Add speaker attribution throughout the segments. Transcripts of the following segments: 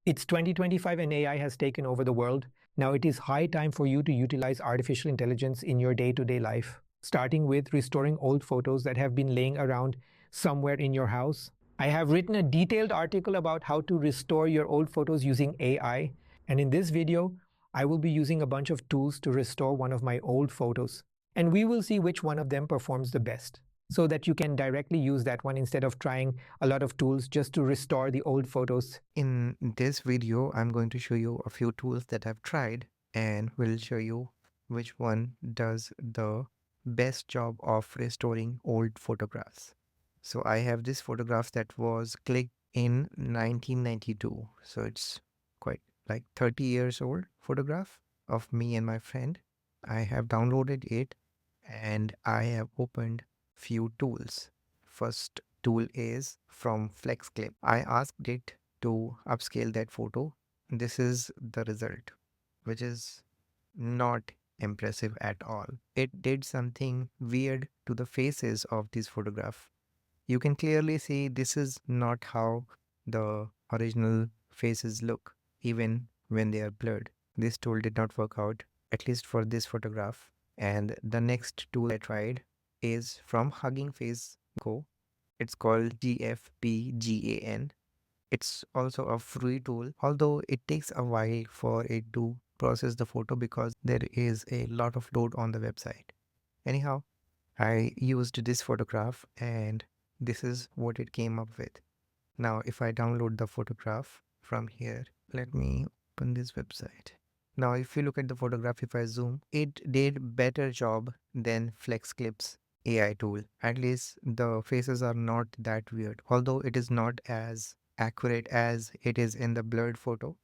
Speaker 1: It's 2025 and AI has taken over the world. Now it is high time for you to utilize artificial intelligence in your day-to-day life, starting with restoring old photos that have been laying around somewhere in your house. I have written a detailed article about how to restore your old photos using AI, and in this video, I will be using a bunch of tools to restore one of my old photos, and we will see which one of them performs the best, so that you can directly use that one instead of trying a lot of tools just to restore the old photos.
Speaker 2: In this video, I'm going to show you a few tools that I've tried and will show you which one does the best job of restoring old photographs. So I have this photograph that was clicked in 1992. So it's quite like 30 years old photograph of me and my friend. I have downloaded it and I have opened few tools. First tool is from FlexClip. I asked it to upscale that photo. This is the result, which is not impressive at all. It did something weird to the faces of this photograph. You can clearly see this is not how the original faces look, even when they are blurred. This tool did not work out, at least for this photograph. And the next tool I tried is from Huggingface Go. It's called GFBGAN. It's also a free tool, although it takes a while for it to process the photo because there is a lot of load on the website. Anyhow, I used this photograph and this is what it came up with. Now, if I download the photograph from here, let me open this website. Now, if you look at the photograph, if I zoom, it did better job than FlexClip's AI tool. At least the faces are not that weird, although it is not as accurate as it is in the blurred photo,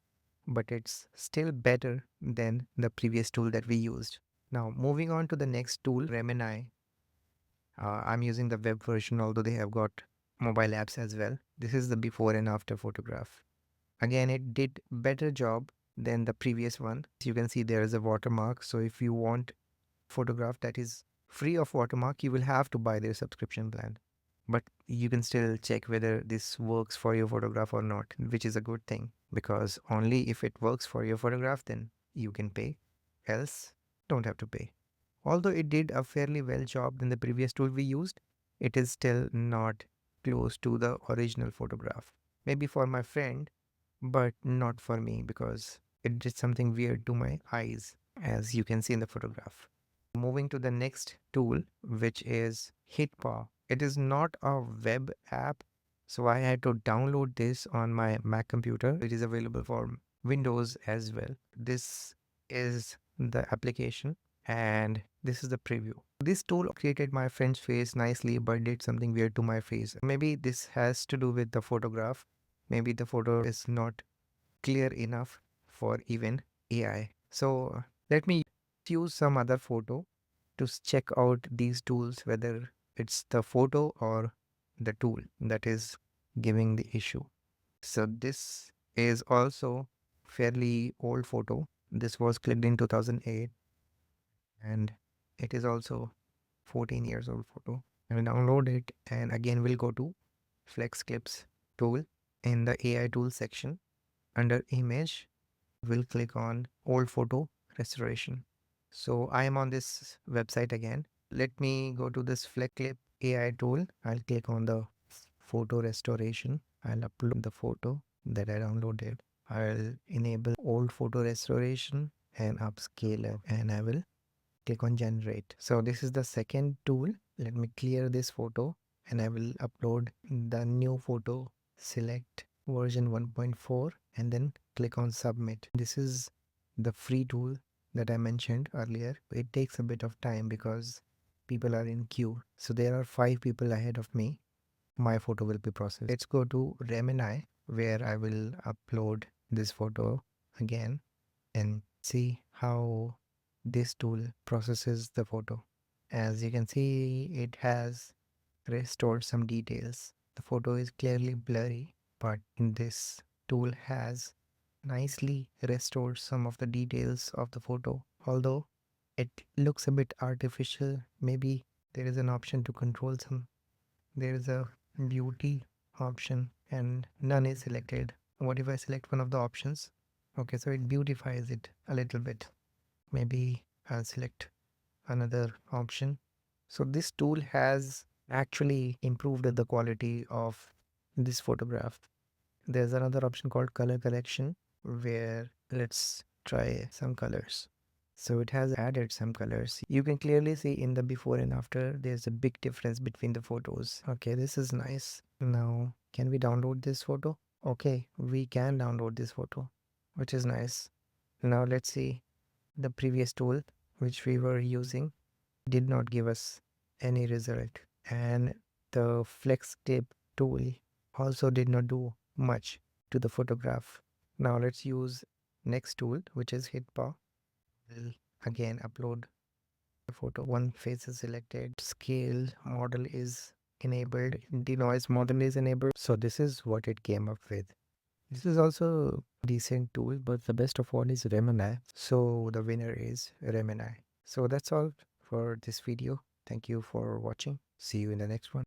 Speaker 2: but it's still better than the previous tool that we used. Now, moving on to the next tool, Remini. I'm using the web version, although they have got mobile apps as well. This is the before and after photograph. Again, it did better job than the previous one. As you can see, there is a watermark. So if you want photograph that is free of watermark, you will have to buy their subscription plan. But you can still check whether this works for your photograph or not, which is a good thing because only if it works for your photograph, then you can pay. Else, don't have to pay. Although it did a fairly well job than the previous tool we used, it is still not close to the original photograph. Maybe for my friend, but not for me because it did something weird to my eyes, as you can see in the photograph. Moving to the next tool, which is HitPaw. It is not a web app, so I had to download this on my Mac computer. It is available for Windows as well. This is the application and this is the preview. This tool created my friend's face nicely but did something weird to my face. Maybe this has to do with the photograph. Maybe the photo is not clear enough for even AI. So let me use some other photo to check out these tools, whether it's the photo or the tool that is giving the issue. So this is also fairly old photo. This was clicked in 2008 and it is also 14 years old photo. I will download it and again we'll go to FlexClips tool. In the AI tool section under image, we'll click on old photo restoration. So I am on this website again. Let me go to this FlexClip AI tool. I'll click on the photo restoration. I'll upload the photo that I downloaded. I'll enable old photo restoration and upscale it and I will click on generate. So this is the second tool. Let me clear this photo and I will upload the new photo. Select version 1.4 and then click on submit. This is the free tool that I mentioned earlier. It takes a bit of time because people are in queue. So there are 5 people ahead of me. My photo will be processed. Let's go to Remini where I will upload this photo again and see how this tool processes the photo. As you can see, it has restored some details. The photo is clearly blurry, but this tool has nicely restored some of the details of the photo. Although it looks a bit artificial, maybe there is an option to control some. There is a beauty option and none is selected. What if I select one of the options? Okay, so it beautifies it a little bit. Maybe I'll select another option. So this tool has actually improved the quality of this photograph. There's another option called color correction, where let's try some colors. So it has added some colors. You can clearly see in the before and after, there's a big difference between the photos. Okay, this is nice. Now, can we download this photo? Okay, we can download this photo, which is nice. Now let's see the previous tool which we were using did not give us any result, and the FlexClip tool also did not do much to the photograph. Now let's use next tool, which is HitPaw. We'll again upload the photo. One face is selected, scale model is enabled, denoise model is enabled. So this is what it came up with. This is also a decent tool, but the best of all is Remini. So the winner is Remini. So that's all for this video. Thank you for watching. See you in the next one.